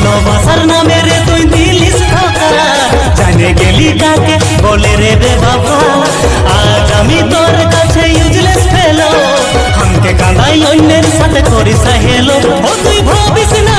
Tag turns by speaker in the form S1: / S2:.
S1: ভালোবাসার নামে রে তুই দিলিস ধোঁকা, জানে গেলি কাকে বলে রে বাবা। আজ আমি তোর কাছে ইউজলেস ফেলো, আমাকে কাঁদাই অন্যের সাথে করিস হেলো। ও তুই ভাবিস না